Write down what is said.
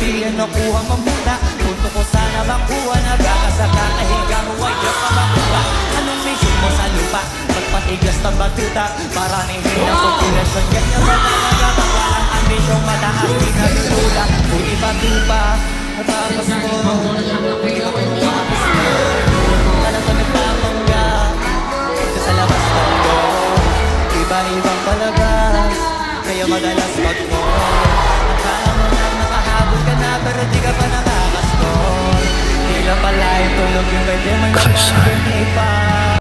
Di nakuha mamuta, punto ko sana makuha. Nagkakasaka kahiga mo ay ka pa makuha. Anong mission mo sa lupa? Magpatigas ng batuta para nihin ang populasyon. Ganyan ba talaga pag walang ambisyong mataas? Di na lulula, kung iba-tupa matapos mo. Alam ko nagpapangga dito sa labas ng ko. Iba-ibang palabas, kaya madalas mag-mo. Akala mo lang nakahabol ka na, pero di ka pa nakakascore. Di lang pala yung tulog yung pwede may naman hindi pa.